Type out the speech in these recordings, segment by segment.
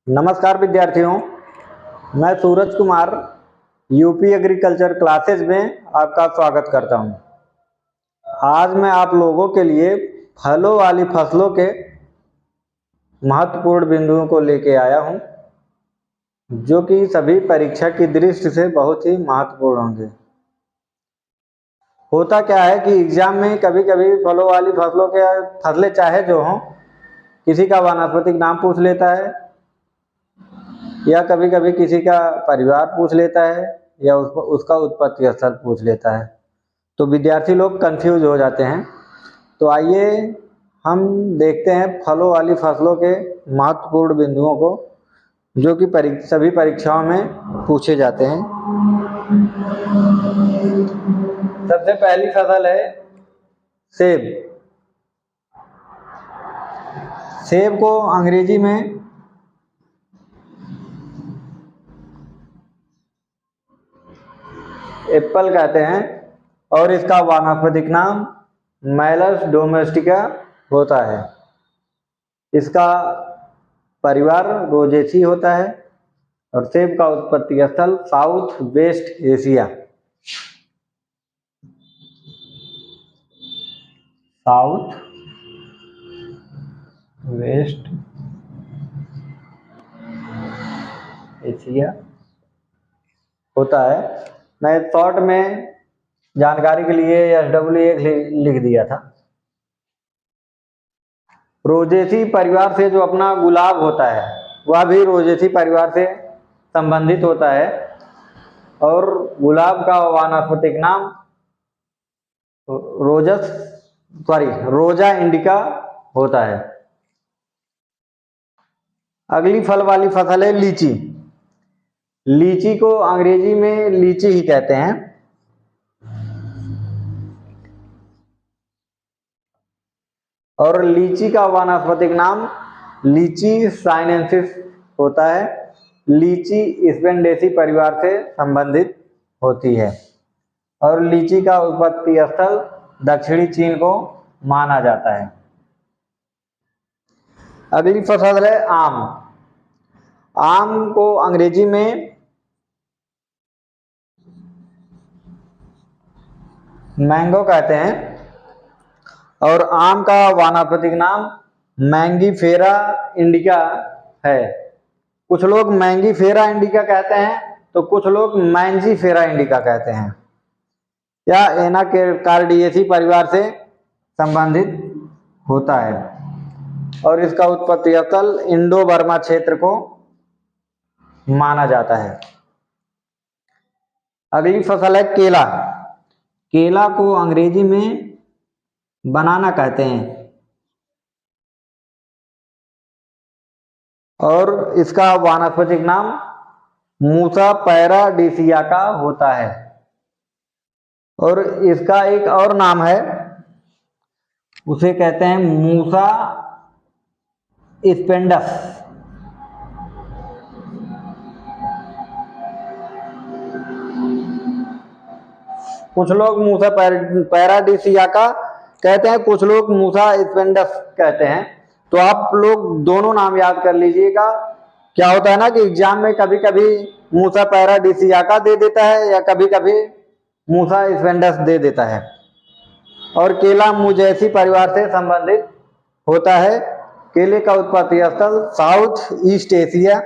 नमस्कार विद्यार्थियों, मैं Suraj Kumar UP agriculture classes में आपका स्वागत करता हूं। आज मैं आप लोगों के लिए फलों वाली फसलों के महत्वपूर्ण बिंदुओं को लेके आया हूं, जो कि सभी परीक्षा की दृष्टि से बहुत ही महत्वपूर्ण होंगे। होता क्या है कि एग्जाम में कभी कभी फलों वाली फसलों के फसलें चाहे जो हों, किसी का वानस्पतिक नाम पूछ लेता है या कभी कभी किसी का परिवार पूछ लेता है या उसका उत्पत्ति स्थल पूछ लेता है, तो विद्यार्थी लोग कंफ्यूज हो जाते हैं। तो आइए हम देखते हैं फलों वाली फसलों के महत्वपूर्ण बिंदुओं को, जो कि सभी परीक्षाओं में पूछे जाते हैं। सबसे पहली फसल है सेब। सेब को अंग्रेजी में एप्पल कहते हैं और इसका वानस्पतिक नाम मैलस डोमेस्टिका होता है। इसका परिवार रोजेसी होता है और सेब का उत्पत्ति स्थल south west Asia, south west Asia होता है। मैं शॉर्ट में जानकारी के लिए SW1 लिख दिया था। रोजेसी परिवार से जो अपना गुलाब होता है वह भी रोजेसी परिवार से संबंधित होता है और गुलाब का वानस्पतिक नाम रोजा इंडिका होता है। अगली फल वाली फसल है लीची। लीची को अंग्रेजी में लीची ही कहते हैं और लीची का वानस्पतिक नाम लीची साइनेंसिस होता है। लीची स्पेंडेसी परिवार से संबंधित होती है और लीची का उत्पत्ति स्थल दक्षिणी चीन को माना जाता है। अगली फसल है आम। आम को अंग्रेजी में मैंगो कहते हैं और आम का वानस्पतिक नाम मैंगीफेरा इंडिका है। कुछ लोग मैंगीफेरा इंडिका कहते हैं तो कुछ लोग मैंजीफेरा इंडिका कहते हैं। यह एनाकार्डियेसी परिवार से संबंधित होता है और इसका उत्पत्ति स्थल इंडो बर्मा क्षेत्र को माना जाता है। अगली फसल है केला। केला को अंग्रेजी में बनाना कहते हैं और इसका वानस्पतिक नाम मूसा पैराडिसियाका होता है और इसका एक और नाम है, उसे कहते हैं मूसा स्पेंडस। कुछ लोग मूसा पैराडिसियाका कहते हैं, कुछ लोग मूसा स्पेंडस कहते हैं। तो आप लोग दोनों नाम याद कर लीजिएगा। क्या होता है ना कि एग्जाम में कभी कभी मूसा पैराडिसियाका दे देता है या कभी कभी मूसा स्पेंडस दे देता है। और केला मुजैसी परिवार से संबंधित होता है। केले का उत्पत्ति स्थल साउथ ईस्ट एशिया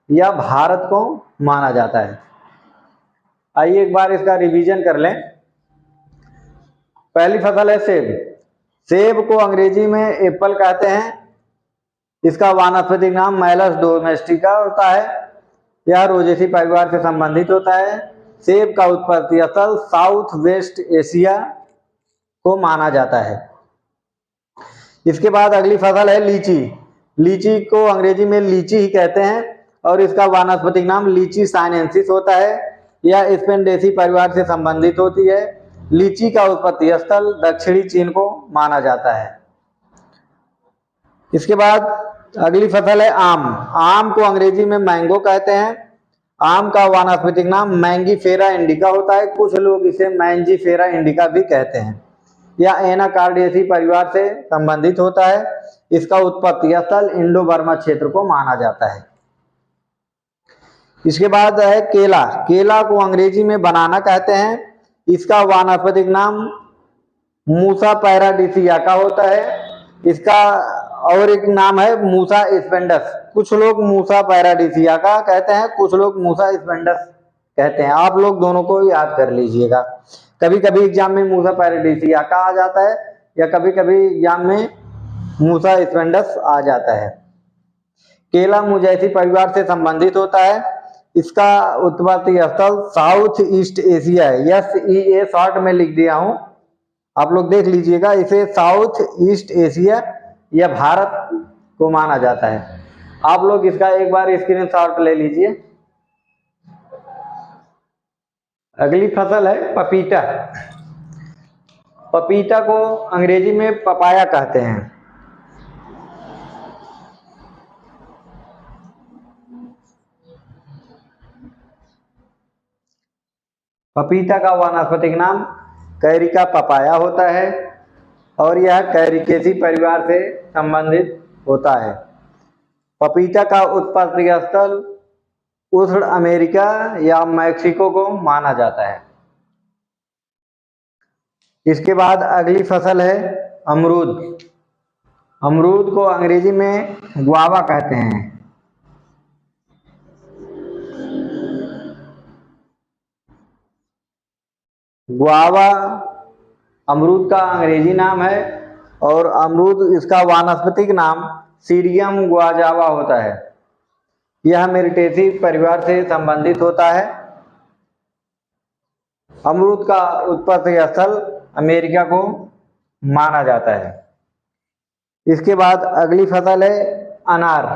या भारत को माना जाता है। आइए एक बार इसका रिवीजन कर लें। पहली फसल है सेब। सेब को अंग्रेजी में एप्पल कहते हैं। इसका वानस्पतिक नाम मैलस डोमेस्टिका होता है। यह रोजेसी परिवार से संबंधित होता है। सेब का उत्पत्ति स्थल साउथ वेस्ट एशिया को माना जाता है। इसके बाद अगली फसल है लीची। लीची को अंग्रेजी में लीची ही कहते हैं और इसका वानस्पतिक नाम लीची साइनेंसिस होता है। यह स्पेंडेसी परिवार से संबंधित होती है। लीची का उत्पत्ति स्थल दक्षिणी चीन को माना जाता है। इसके बाद अगली फसल है आम। आम को अंग्रेजी में मैंगो कहते हैं। आम का वानस्पतिक नाम मैंगीफेरा इंडिका होता है। कुछ लोग इसे मैंजीफेरा इंडिका भी कहते हैं। यह एनाकार्डियेसी परिवार से संबंधित होता है। इसका उत्पत्ति स्थल इंडो बर्मा क्षेत्र को माना जाता है। इसके बाद है केला। केला को अंग्रेजी में बनाना कहते हैं। इसका वानस्पतिक नाम मूसा पैराडिसियाका होता है। इसका और एक नाम है मूसा स्पेंडस। कुछ लोग मूसा पैराडिसियाका कहते हैं, कुछ लोग मूसा स्पेंडस कहते हैं। आप लोग दोनों को याद कर लीजिएगा। कभी कभी एग्जाम में मूसा पैराडिसियाका आ जाता है या कभी कभी एग्जाम में मूसा स्पेंडस आ जाता है। केला मुजैसी परिवार से संबंधित होता है। इसका उत्पत्ति स्थल साउथ ईस्ट एशिया है। SEA शॉर्ट में लिख दिया हूं, आप लोग देख लीजिएगा। इसे साउथ ईस्ट एशिया या भारत को माना जाता है। आप लोग इसका एक बार स्क्रीनशॉट ले लीजिए। अगली फसल है पपीता। पपीता को अंग्रेजी में पपाया कहते हैं। पपीता का वानस्पतिक नाम कैरिका पपाया होता है और यह कैरिकेसी परिवार से संबंधित होता है। पपीता का उत्पत्ति स्थल उष्ण अमेरिका या मैक्सिको को माना जाता है। इसके बाद अगली फसल है अमरूद। अमरूद को अंग्रेजी में गुआवा कहते हैं। गुआवा अमरूद का अंग्रेजी नाम है और अमरूद इसका वानस्पतिक नाम सीडियम गुआजावा होता है। यह मिर्टेसी परिवार से संबंधित होता है। अमरूद का उत्पत्ति स्थल अमेरिका को माना जाता है। इसके बाद अगली फसल है अनार।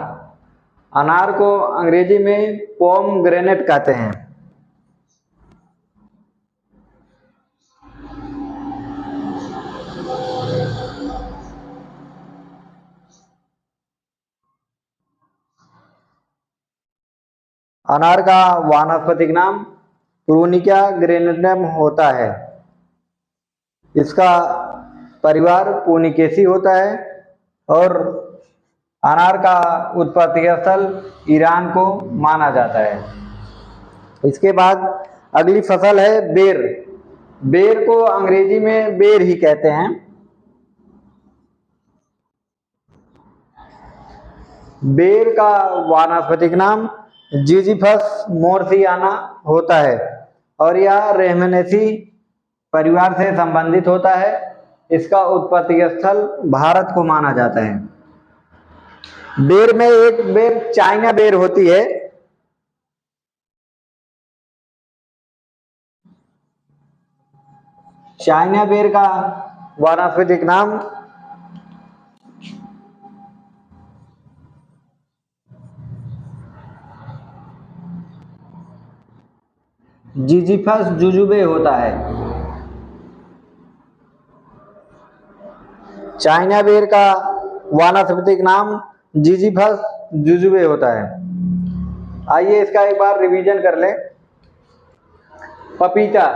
अनार को अंग्रेजी में पोमग्रेनेट कहते हैं। अनार का वानस्पतिक नाम प्रूनिका ग्रेनेटम होता है। इसका परिवार पुनिकेसी होता है और अनार का उत्पत्ति स्थल ईरान को माना जाता है। इसके बाद अगली फसल है बेर। बेर को अंग्रेजी में बेर ही कहते हैं। बेर का वानस्पतिक नाम जिजीफस मोर्सियाना होता है और यह रेहमनेसी परिवार से संबंधित होता है। इसका उत्पत्ति स्थल भारत को माना जाता है। बेर में एक बेर चाइना बेर होती है। चाइना बेर का वानस्पतिक नाम जिजीफस जुजुबे होता है। चाइना बेर का वानस्पतिक नाम जिजीफस जुजुबे होता है। आइए इसका एक बार रिवीजन कर लें। पपीता।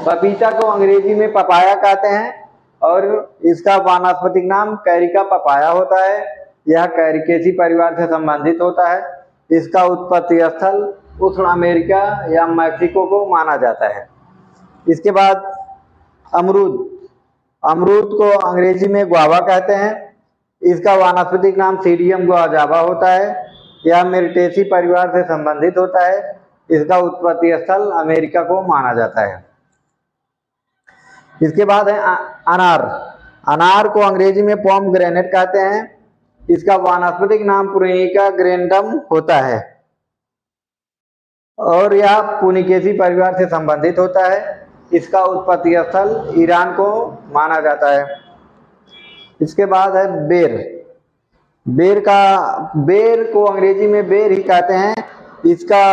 पपीता को अंग्रेजी में पपाया कहते हैं और इसका वानस्पतिक नाम कैरिका पपाया होता है। यह कैरिकेसी परिवार से संबंधित होता है। इसका उत्पत्ति स्थल उष्ण अमेरिका या मैक्सिको को माना जाता है। इसके बाद अमरूद। अमरूद को अंग्रेजी में गुआवा कहते हैं। इसका वानस्पतिक नाम सीडियम गुआजावा होता है। यह मिर्टेसी परिवार से संबंधित होता है। इसका उत्पत्ति स्थल अमेरिका को माना जाता है। इसके बाद है अनार। अनार को अंग्रेजी में पोमग्रेनेट कहते हैं। इसका वानस्पतिक नाम पुनिका ग्रेनेटम होता है और यह पुनिकेसी परिवार से संबंधित होता है। इसका उत्पत्ति स्थल ईरान को माना जाता है। इसके बाद है बेर। बेर को अंग्रेजी में बेर ही कहते हैं। इसका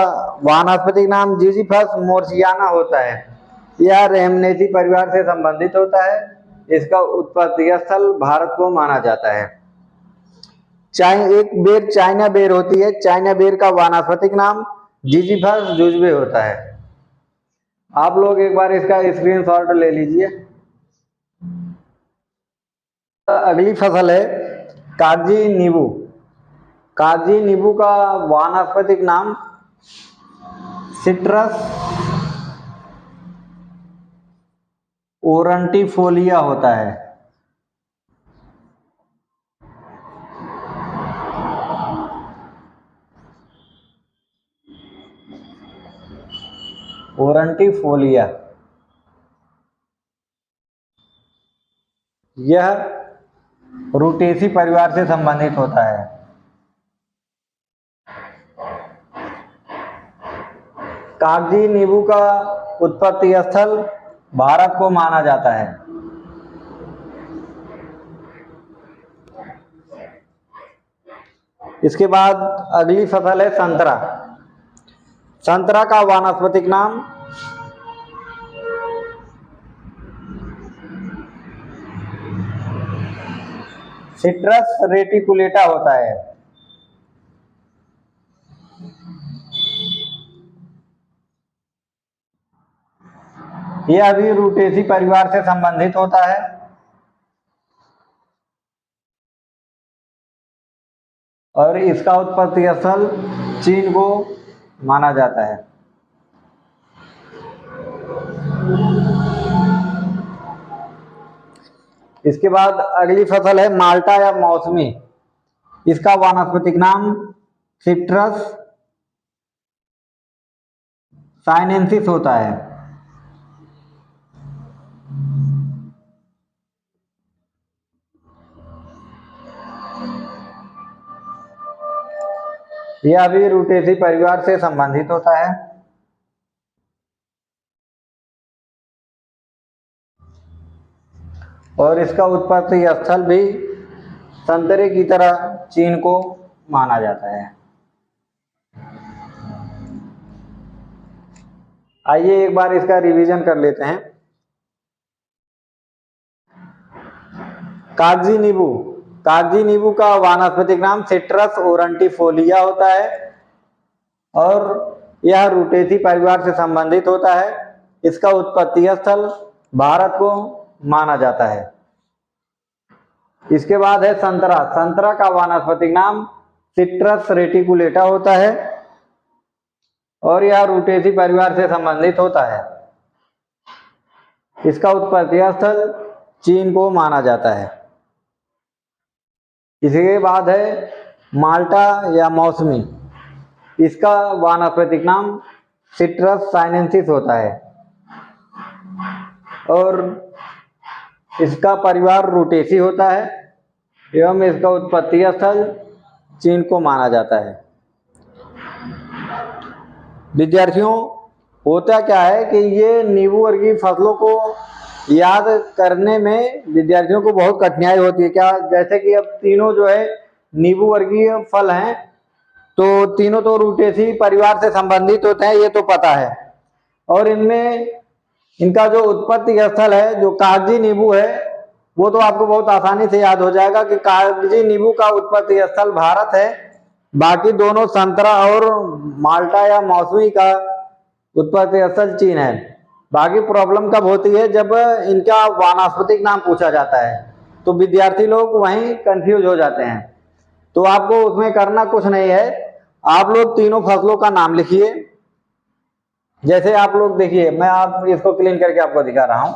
वानस्पतिक नाम जिजीफस मोर्सियाना होता है। यह रेहमनेसी परिवार से संबंधित होता है। इसका उत्पत्ति स्थल भारत को माना जाता है। एक बेर चाइना बेर होती है। चाइना बेर का वानस्पतिक नाम जिजीफस जुजुबे होता है। आप लोग एक बार इसका स्क्रीनशॉट ले लीजिए। अगली फसल है कागजी नींबू। कागजी नींबू का वानस्पतिक नाम सिट्रस ओरंटिफोलिया होता है। ओरंटिफोलिया यह रूटेसी परिवार से संबंधित होता है। कागजी नींबू का उत्पत्ति स्थल भारत को माना जाता है। इसके बाद अगली फसल है संतरा। संतरा का वानस्पतिक नाम सिट्रस रेटिकुलेटा होता है। यह भी रूटेसी परिवार से संबंधित होता है। और इसका उत्पत्ति स्थल चीन को माना जाता है। इसके बाद अगली फसल है माल्टा या मौसमी। इसका वानस्पतिक नाम सिट्रस साइनेंसिस होता है। यह भी रूटेसी परिवार से संबंधित होता है। और इसका उत्पत्ति स्थल भी संतरे की तरह चीन को माना जाता है। आइए एक बार इसका रिवीजन कर लेते हैं। कागजी नींबू, कागजी नींबू का वानस्पतिक नाम सिट्रस ओरंटिफोलिया होता है और यह रूटेसी परिवार से संबंधित होता है। इसका उत्पत्ति स्थल भारत को माना जाता है। इसके बाद है संतरा। संतरा का वानस्पतिक नाम सिट्रस रेटिकुलेटा होता है और यह रूटेसी परिवार से संबंधित होता है। इसका उत्पत्ति स्थल चीन को माना जाता है। इसके बाद है माल्टा या मौसमी। इसका वानस्पतिक नाम सिट्रस साइनेंसिस होता है और इसका परिवार रूटेसी होता है एवं इसका उत्पत्ति स्थल चीन को माना जाता है। विद्यार्थियों, होता क्या है कि ये नींबू वर्गीय फसलों को याद करने में विद्यार्थियों को बहुत कठिनाई होती है। क्या, जैसे कि अब तीनों जो है नींबू वर्गीय फल हैं, तो तीनों तो रूटेसी परिवार से संबंधित होते हैं, ये तो पता है। और इनमें इनका जो उत्पत्ति स्थल है, जो कागजी नींबू है, वो तो आपको बहुत आसानी से याद हो जाएगा कि कागजी नींबू का उत्पत्ति स्थल भारत है। बाकी दोनों संतरा और माल्टा या मौसमी का उत्पत्ति स्थल चीन है। बाकी प्रॉब्लम कब होती है, जब इनका वानस्पतिक नाम पूछा जाता है, तो विद्यार्थी लोग वहीं कंफ्यूज हो जाते हैं। तो आपको उसमें करना कुछ नहीं है, आप लोग तीनों फसलों का नाम लिखिए। जैसे आप लोग देखिए, मैं आप इसको क्लीन करके आपको दिखा रहा हूं।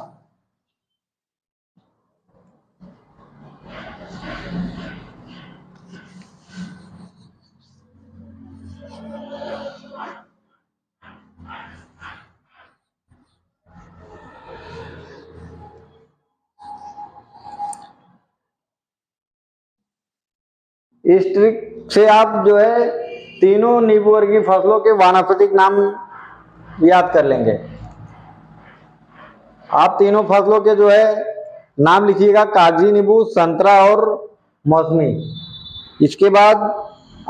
इस ट्रिक से आप जो है तीनों नींबू वर्गीय फसलों के वानस्पतिक नाम याद कर लेंगे। आप तीनों फसलों के जो है नाम लिखिएगा, कागजी नींबू, संतरा और मौसमी। इसके बाद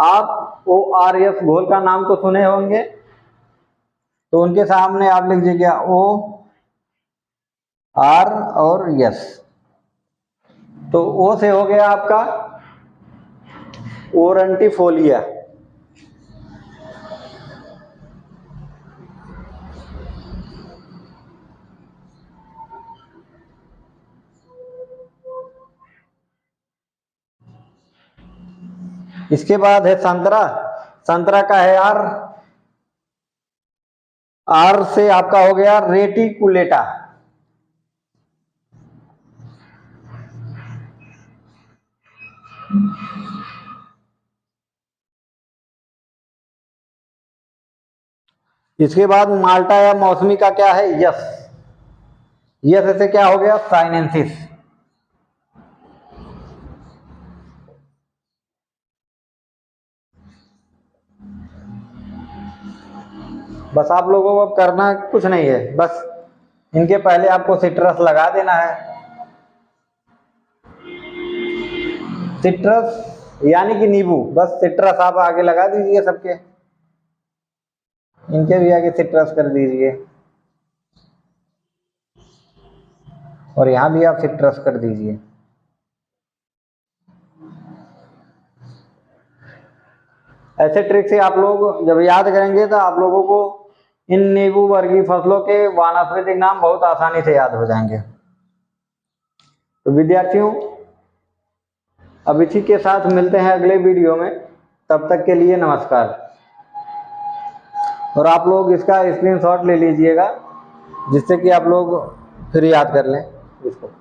आप ORS घोल का नाम तो सुने होंगे, तो उनके सामने आप लिख दीजिएगा OR और S। तो O से हो गया आपका ओरंटिफोलिया। इसके बाद है संतरा। संतरा का है R। आर से आपका हो गया रेटिकुलेटा। इसके बाद माल्टा या मौसमी का क्या है, यस। यस ऐसे क्या हो गया, साइनेंसिस। बस आप लोगों को अब करना कुछ नहीं है, बस इनके पहले आपको सिट्रस लगा देना है। सिट्रस यानी कि नींबू, बस सिट्रस आप आगे लगा दीजिए सबके, इनके भी आगे सिट्रस कर दीजिए और यहाँ भी आप सिट्रस कर दीजिए। ऐसे ट्रिक से आप लोग जब याद करेंगे तो आप लोगों को इन नींबू वर्गीय फसलों के वानस्पतिक नाम बहुत आसानी से याद हो जाएंगे। तो विद्यार्थियों, अब इसी के साथ मिलते हैं अगले वीडियो में, तब तक के लिए नमस्कार। और आप लोग इसका स्क्रीनशॉट ले लीजिएगा जिससे कि आप लोग फिर याद कर लें इसको।